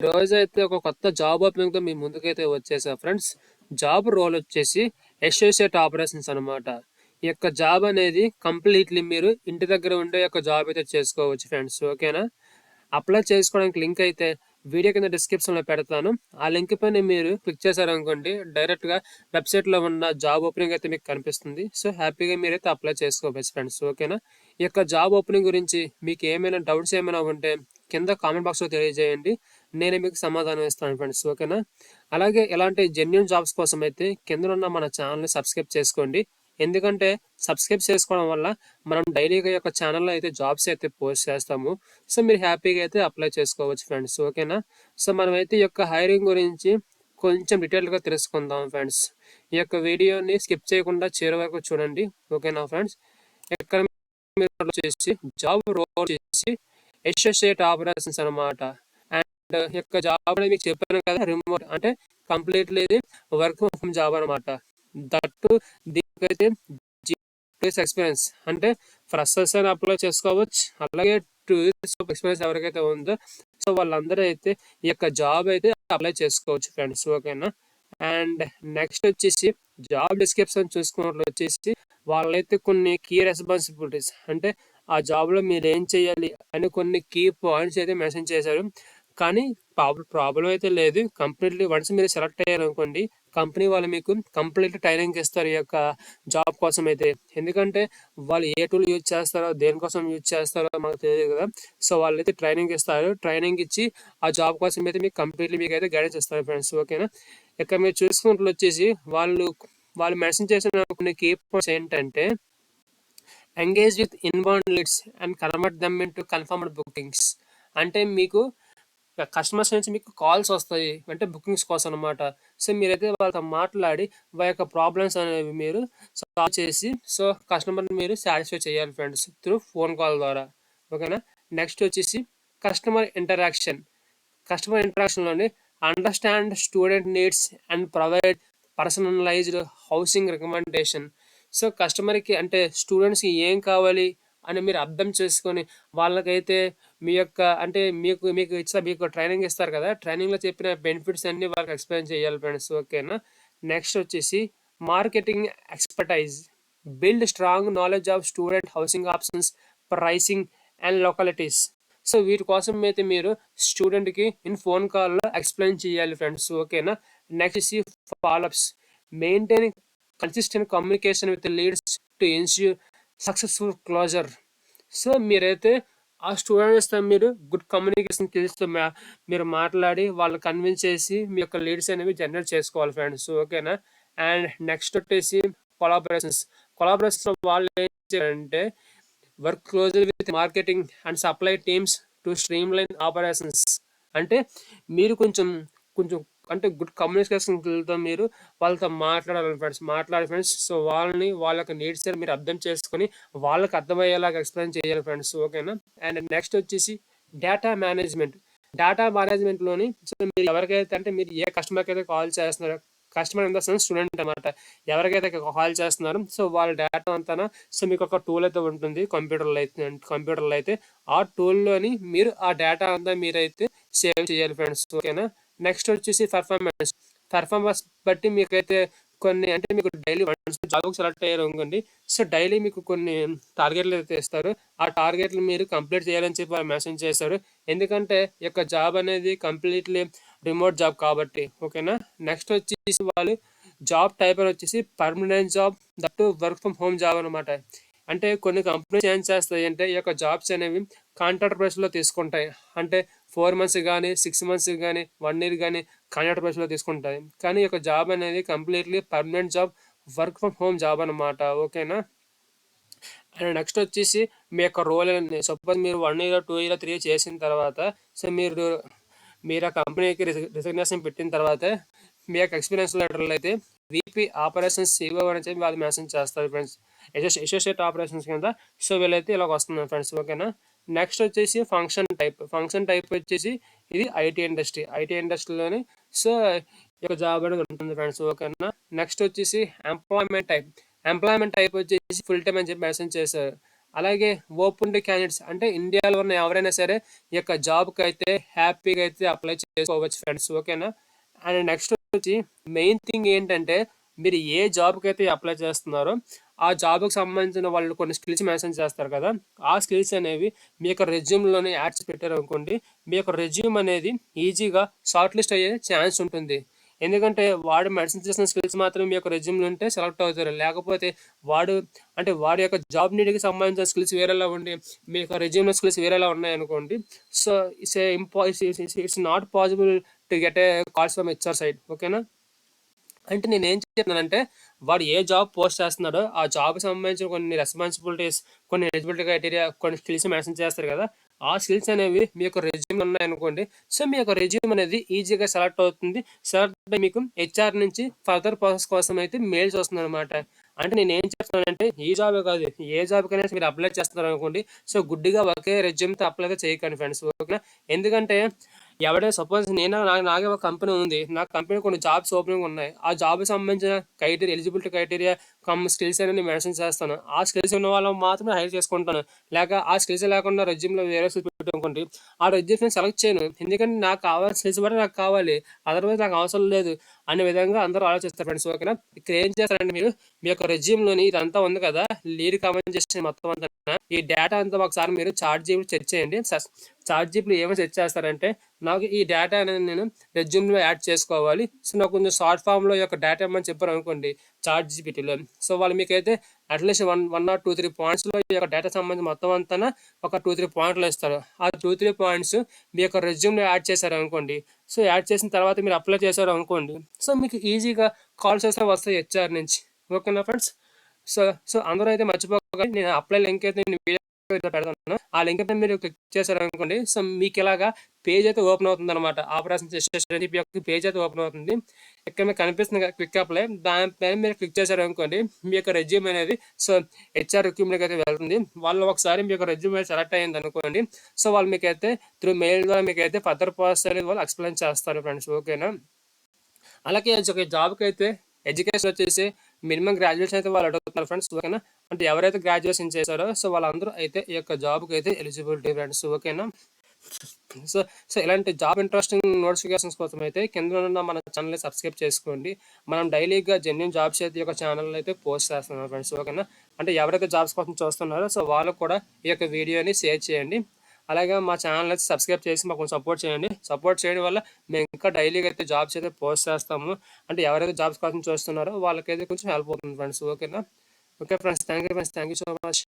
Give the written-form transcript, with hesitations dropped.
రోజైతే ఒక కొత్త జాబ్ ఓపెనింగ్‌తో మీ ముందుకైతే వచ్చేసా ఫ్రెండ్స్. జాబ్ రోల్ వచ్చేసి అసోసియేట్ ఆపరేషన్స్ అనమాట. ఈ యొక్క జాబ్ అనేది కంప్లీట్‌లీ మీరు ఇంటి దగ్గర ఉండే ఒక జాబ్ అయితే చేసుకోవచ్చు ఫ్రెండ్స్. ఓకేనా? అప్లై చేసుకోవడానికి లింక్ అయితే వీడియో కింద డిస్క్రిప్షన్‌లో పెడతాను. ఆ లింక్ పైన మీరు క్లిక్ చేశారనుకోండి డైరెక్ట్‌గా వెబ్‌సైట్‌లో ఉన్న జాబ్ ఓపెనింగ్ అయితే మీకు కనిపిస్తుంది. సో, హ్యాపీగా మీరైతే అప్లై చేసుకోవచ్చు ఫ్రెండ్స్. ఓకేనా? ఈ యొక్క జాబ్ ఓపెనింగ్ గురించి మీకు ఏమైనా డౌట్స్ ఏమైనా ఉంటే కింద కామెంట్ బాక్స్‌లో తెలియజేయండి. నేనే మీకు సమాధానం ఇస్తాను ఫ్రెండ్స్. ఓకేనా? అలాగే ఇలాంటి జెన్యూన్ జాబ్స్ కోసం అయితే కిందనున్న మన ఛానల్‌ని సబ్స్క్రైబ్ చేసుకోండి. ఎందుకంటే సబ్స్క్రైబ్ చేసుకోవడం వల్ల మనం డైలీగా యొక్క ఛానల్‌లో అయితే జాబ్స్ అయితే పోస్ట్ చేస్తాము. సో, మీరు హ్యాపీగా అయితే అప్లై చేసుకోవచ్చు ఫ్రెండ్స్. ఓకేనా? సో, మనమైతే ఈ యొక్క హైరింగ్ గురించి కొంచెం డీటెయిల్‌గా తెలుసుకుందాం ఫ్రెండ్స్. ఈ యొక్క వీడియోని స్కిప్ చేయకుండా చివరి వరకు చూడండి. ఓకేనా ఫ్రెండ్స్? ఇక్కడ మీరు వచ్చేసి జాబ్ రోల్ చేసి అసోసియేట్ ఆపరేషన్స్ అనమాట. అండ్ ఈ యొక్క జాబ్ అనేది మీకు చెప్పాను కదా, రిమోట్ అంటే కంప్లీట్లీ ఇది వర్క్ ఫ్రమ్ హోమ్ జాబ్ అనమాట. దట్టు దీనికైతే డేస్ ఎక్స్పీరియన్స్ అంటే ఫ్రెషర్స్ అని అప్లై చేసుకోవచ్చు. అలాగే 2 years ఆఫ్ ఎక్స్పీరియన్స్ ఎవరికైతే ఉందో సో వాళ్ళందరూ అయితే ఈ యొక్క జాబ్ అయితే అప్లై చేసుకోవచ్చు ఫ్రెండ్స్. ఓకేనా? అండ్ నెక్స్ట్ వచ్చేసి జాబ్ డిస్క్రిప్షన్ చూసుకున్నట్లు వచ్చేసి వాళ్ళైతే కొన్ని కీ రెస్పాన్సిబిలిటీస్ అంటే ఆ జాబ్లో మీరు ఏం చేయాలి అని కొన్ని కీ పాయింట్స్ అయితే మెన్షన్ చేశారు. కానీ ప్రాబ్లం అయితే లేదు. కంప్లీట్లీ వన్స్ మీరు సెలెక్ట్ అయ్యారు అనుకోండి, కంపెనీ వాళ్ళు మీకు కంప్లీట్ ట్రైనింగ్ ఇస్తారు ఈ యొక్క జాబ్ కోసం అయితే. ఎందుకంటే వాళ్ళు ఏ టూల్ యూజ్ చేస్తారో దేనికోసం యూజ్ చేస్తారో మాకు తెలియదు కదా. సో వాళ్ళైతే ట్రైనింగ్ ఇస్తారు. ట్రైనింగ్ ఇచ్చి ఆ జాబ్ కోసం అయితే మీకు కంప్లీట్లీ మీకు అయితే గైడెన్స్ ఇస్తారు ఫ్రెండ్స్. ఓకేనా? ఇక మీరు చూసుకున్నట్లు వచ్చేసి వాళ్ళు మెన్షన్ చేసిన కొన్ని కీ పాయింట్స్ ఏంటంటే engage with inbound leads and convert dum into confirmed bookings. అంటే మీకు కస్టమర్స్ నుంచి మీకు కాల్స్ వస్తాయి అంటే బుకింగ్స్ కోసం అనమాట. సో మీరైతే వాళ్ళతో మాట్లాడి వాళ్ళ యొక్క ప్రాబ్లమ్స్ అనేవి మీరు సాల్వ్ చేసి సో కస్టమర్ని మీరు సాటిస్ఫై చేయాలి ఫ్రెండ్స్ త్రూ ఫోన్ కాల్ ద్వారా. ఓకేనా? నెక్స్ట్ వచ్చేసి కస్టమర్ ఇంటరాక్షన్. కస్టమర్ ఇంటరాక్షన్లోని understand student needs and provide personalised housing recommendation. So కస్టమర్కి అంటే స్టూడెంట్స్కి ఏం కావాలి అని మీరు అర్థం చేసుకొని వాళ్ళకైతే మీ యొక్క అంటే మీకు ట్రైనింగ్ ఇస్తారు కదా, ట్రైనింగ్లో చెప్పిన బెనిఫిట్స్ అన్ని వాళ్ళకి ఎక్స్ప్లెయిన్ చేయాలి ఫ్రెండ్స్. ఓకేనా? నెక్స్ట్ వచ్చేసి marketing expertise. Build strong knowledge of student housing options, pricing and localities. So వీటి కోసం అయితే మీరు స్టూడెంట్కి ఫోన్ కాల్లో ఎక్స్ప్లెయిన్ చేయాలి ఫ్రెండ్స్. ఓకేనా? Next follow ups. Maintain consistent communication with leads to ensure successful closure. So మీరైతే ఆ స్టూడెంట్స్తో మీరు గుడ్ కమ్యూనికేషన్ స్కిల్స్తో మీరు మాట్లాడి వాళ్ళు కన్విన్స్ చేసి మీ యొక్క లీడ్స్ అనేవి జనరేట్ చేసుకోవాలి ఫ్రెండ్స్. ఓకేనా? అండ్ నెక్స్ట్ వచ్చేసి కొలాబరేషన్స్. వాళ్ళు ఏం చేయాలంటే work closely with marketing and supply teams to streamline operations. అంటే మీరు కొంచెం కొంచెం అంటే గుడ్ కమ్యూనికేషన్తో మీరు వాళ్ళతో మాట్లాడాలి ఫ్రెండ్స్. సో వాళ్ళ యొక్క నీడ్స్ మీరు అర్థం చేసుకొని వాళ్ళకి అర్థమయ్యేలాగా ఎక్స్ప్లెయిన్ చేయాలి ఫ్రెండ్స్. ఓకేనా? అండ్ నెక్స్ట్ వచ్చేసి డేటా మేనేజ్మెంట్లోని సో మీరు ఎవరికైతే అంటే మీరు ఏ కస్టమర్కి అయితే కాల్ చేస్తున్నారో, customer in the sense student అనమాట, ఎవరికైతే కాల్ చేస్తున్నారో సో వాళ్ళ డేటా అంతా సో మీకు ఒక టూల్ అయితే ఉంటుంది కంప్యూటర్లో అయితే ఆ టూల్లోని మీరు ఆ డేటా అంతా మీరైతే సేవ్ చేయాలి ఫ్రెండ్స్. ఓకేనా? నెక్స్ట్ వచ్చేసి పర్ఫార్మెన్స్ బట్టి మీకైతే కొన్ని అంటే మీకు డైలీ వన్స్ జాబ్కి సెలెక్ట్ అయ్యారు అనుకోండి, సో డైలీ మీకు కొన్ని టార్గెట్లు అయితే ఇస్తారు. ఆ టార్గెట్లు మీరు కంప్లీట్ చేయాలని చెప్పి వాళ్ళు మెన్షన్ చేస్తారు. ఎందుకంటే ఈ యొక్క జాబ్ అనేది కంప్లీట్లీ రిమోట్ జాబ్ కాబట్టి. ఓకేనా? నెక్స్ట్ వచ్చేసి వాళ్ళు జాబ్ టైప్ వచ్చేసి permanent job that work from home job అనమాట. అంటే కొన్ని కంపెనీస్ ఏం చేస్తాయి అంటే ఈ యొక్క జాబ్స్ అనేవి కాంట్రాక్ట్ బేస్లో తీసుకుంటాయి. అంటే 4 months కానీ 6 months కానీ 1 year కానీ కాంట్రాక్ట్ బేస్లో తీసుకుంటాయి. కానీ ఈ యొక్క జాబ్ అనేది completely permanent job, work from home job అనమాట. ఓకేనా? అండ్ నెక్స్ట్ వచ్చేసి మీ యొక్క రోల్ అనేది సపోజ్ మీరు 1 year 2 year 3 year చేసిన తర్వాత సో మీరు ఆ కంపెనీకి రిజిగ్నేషన్ పెట్టిన తర్వాత మీ యొక్క ఎక్స్పీరియన్స్ లెటర్లో అయితే వీపీ ఆపరేషన్స్ సిఓ అని చెప్పి వాళ్ళు మెన్షన్ చేస్తారు ఫ్రెండ్స్. అసోసియేట్ ఆపరేషన్స్ కింద సో వీళ్ళైతే ఇలాగ వస్తున్నారు ఫ్రెండ్స్. ఓకేనా? నెక్స్ట్ వచ్చేసి ఫంక్షన్ టైప్ వచ్చేసి ఇది ఐటీ ఇండస్ట్రీలోని సో ఈ యొక్క జాబ్ అనేది ఉంటుంది ఫ్రెండ్స్. ఓకేనా? నెక్స్ట్ వచ్చేసి ఎంప్లాయ్మెంట్ టైప్ వచ్చేసి ఫుల్ టైం అని చెప్పి మెన్షన్ చేశారు. అలాగే ఓపెన్ టు క్యాండిడేట్స్ అంటే ఇండియాలో ఉన్న ఎవరైనా సరే ఈ యొక్క జాబ్కి అయితే హ్యాపీగా అయితే అప్లై చేసుకోవచ్చు ఫ్రెండ్స్, ఓకేనా. అండ్ నెక్స్ట్ వచ్చి మెయిన్ థింగ్ ఏంటంటే మీరు ఏ జాబ్కి అయితే అప్లై చేస్తున్నారో ఆ జాబ్కి సంబంధించిన వాళ్ళు కొన్ని స్కిల్స్ మెన్షన్ చేస్తారు కదా, ఆ స్కిల్స్ అనేవి మీ యొక్క రెజ్యూమ్లోనే యాడ్ చేసి పెట్టారు అనుకోండి, మీ యొక్క రెజ్యూమ్ అనేది ఈజీగా షార్ట్ లిస్ట్ అయ్యే ఛాన్స్ ఉంటుంది. ఎందుకంటే వాడు మెన్షన్ చేసిన స్కిల్స్ మాత్రం మీ యొక్క రెజ్యూమ్లో ఉంటే సెలెక్ట్ అవుతారు. లేకపోతే వాడు అంటే వాడి యొక్క జాబ్ నీడ్కి సంబంధించిన స్కిల్స్ వేరేలా ఉండి మీ యొక్క రెజ్యూమ్లో స్కిల్స్ వేరేలా ఉన్నాయనుకోండి, so it's not possible to get a calls from HR side, ఓకేనా. అంటే నేను ఏం చెప్తున్నానంటే వాడు ఏ జాబ్ పోస్ట్ చేస్తున్నాడో ఆ జాబ్కి సంబంధించిన కొన్ని రెస్పాన్సిబిలిటీస్, కొన్ని ఎలిజిబిలిటీ క్రైటీరియా, కొన్ని స్కిల్స్ మెన్షన్ చేస్తారు కదా, ఆ స్కిల్స్ అనేవి మీ యొక్క రెజ్యూమ్ ఉన్నాయనుకోండి, సో మీ యొక్క రెజ్యూమ్ అనేది ఈజీగా సెలెక్ట్ అవుతుంది. సెలెక్ట్ అయితే మీకు హెచ్ఆర్ నుంచి ఫర్దర్ ప్రాసెస్ కోసం అయితే మెయిల్స్ వస్తుంది అనమాట. అంటే నేను ఏం చెప్తున్నానంటే ఈ జాబే కాదు, ఏ జాబ్కైనా మీరు అప్లై చేస్తున్నారు అనుకోండి, సో గుడ్డిగా ఒకే రెజ్యూమ్తో అప్లై చేయకండి ఫ్రెండ్స్, ఓకేనా. ఎందుకంటే ఎవడైనా సపోజ్ నాకే ఒక కంపెనీ ఉంది, నా కంపెనీ కొన్ని జాబ్స్ ఓపెనింగ్ ఉన్నాయి, ఆ జాబ్కి సంబంధించిన క్రైటీరియా, ఎలిజిబిలిటీ క్రైటీరియా స్కిల్స్ అనేది మెన్షన్ చేస్తాను. ఆ స్కిల్స్ ఉన్న వాళ్ళని మాత్రమే హైర్ చేసుకుంటాను. లేక ఆ స్కిల్స్ లేకుండా రెజ్యూమ్లో వేరే స్కిల్స్ పెట్టుకోండి, ఆ రెజ్యూమ్ నేను సెలెక్ట్ చేయను. ఎందుకంటే నాకు కావాల్సిన స్కిల్స్ బట్టి నాకు కావాలి, అదర్వైజ్ నాకు అవసరం లేదు అనే విధంగా అందరూ ఆలోచిస్తారు ఫ్రెండ్స్, ఓకేనా. ఇక్కడ ఏం చేస్తారంటే మీరు మీ యొక్క రెజ్యూమ్లోని ఇదంతా ఉంది కదా, లీడ్ కామెంట్ చేసిన మొత్తం అంతా ఈ డేటా అంతా ఒకసారి మీరు చార్ట్ జీపీటీ సెర్చ్ చేయండి. చార్ట్ జీపీటీలో ఏమో సెర్చ్ చేస్తారంటే నాకు ఈ డేటా అనేది నేను రెజ్యూమ్లో యాడ్ చేసుకోవాలి, సో నాకు కొంచెం షార్ట్ ఫామ్లో ఈ యొక్క డేటా ఇవ్వమని చెప్పారు అనుకోండి చార్ట్ జీపీటీలో, సో వాళ్ళు మీకైతే అట్లీస్ట్ వన్ ఆర్ 2-3 పాయింట్స్లో ఈ యొక్క డేటా సంబంధించి మొత్తం అంతా ఒక 2-3 పాయింట్లు ఇస్తారు. ఆ 2-3 పాయింట్స్ మీ యొక్క రెజ్యూమ్లో యాడ్ చేశారు అనుకోండి, సో యాడ్ చేసిన తర్వాత మీరు అప్లై చేశారు అనుకోండి, సో మీకు ఈజీగా కాల్స్ వస్తే వస్తాయి హెచ్ఆర్ నుంచి, ఓకేనా ఫ్రెండ్స్. సో సో అందరూ అయితే మర్చిపోకండి, నేను అప్లై లింక్ అయితే నేను వీడియో పెడతాను, ఆ లింక్ అయితే మీరు క్లిక్ చేశారు అనుకోండి, సో మీకు ఇలాగా పేజ్ అయితే ఓపెన్ అవుతుంది అనమాట. ఆపరేషన్ యొక్క పేజ్ అయితే ఓపెన్ అవుతుంది. ఇక్కడ మీకు కనిపిస్తుంది కదా క్విక్ అప్లై, దానిపైన మీరు క్లిక్ చేశారు అనుకోండి, మీ యొక్క రెజ్యూమ్ అనేది సో హెచ్ఆర్ రిక్రూట్మెంట్కి అయితే వెళ్తుంది. వాళ్ళు ఒకసారి మీ యొక్క రెజ్యూమ్ సెలెక్ట్ అయ్యింది అనుకోండి, సో వాళ్ళు మీకైతే త్రూ మెయిల్ ద్వారా మీకైతే ఫర్దర్ ప్రాసెస్ అనేది వాళ్ళు ఎక్స్ప్లెయిన్ చేస్తారు ఫ్రెండ్స్, ఓకేనా. అలాగే ఒక జాబ్కి అయితే ఎడ్యుకేషన్ వచ్చేసి మినిమం గ్రాడ్యుయేషన్ అయితే వాళ్ళు అడుగుతున్నారు ఫ్రెండ్స్, ఓకేనా. అంటే ఎవరైతే గ్రాడ్యుయేషన్ చేశారో సో వాళ్ళందరూ అయితే ఈ యొక్క జాబ్కి అయితే ఎలిజిబిలిటీ ఫ్రెండ్స్, ఓకేనా. సో సో ఇలాంటి జాబ్ ఇంట్రెస్టింగ్ నోటిఫికేషన్స్ కోసం అయితే కింద ఉన్న మన ఛానల్ని సబ్స్క్రైబ్ చేసుకోండి. మనం డైలీగా జెన్యూన్ జాబ్స్ అయితే ఈ యొక్క ఛానల్ అయితే పోస్ట్ చేస్తున్నాం ఫ్రెండ్స్, ఓకేనా. అంటే ఎవరైతే జాబ్స్ కోసం చూస్తున్నారో సో వాళ్ళకు కూడా ఈ యొక్క వీడియోని షేర్ చేయండి. అలాగే మా ఛానల్ అయితే సబ్స్క్రైబ్ చేసి మాకు సపోర్ట్ చేయండి. సపోర్ట్ చేయడం వల్ల మేము ఇంకా డైలీగా అయితే జాబ్స్ అయితే పోస్ట్ చేస్తాము. అంటే ఎవరైతే జాబ్స్ కోసం చూస్తున్నారో వాళ్ళకైతే కొంచెం హెల్ప్ అవుతుంది ఫ్రెండ్స్, ఓకేనా. Okay friends, thank you so much.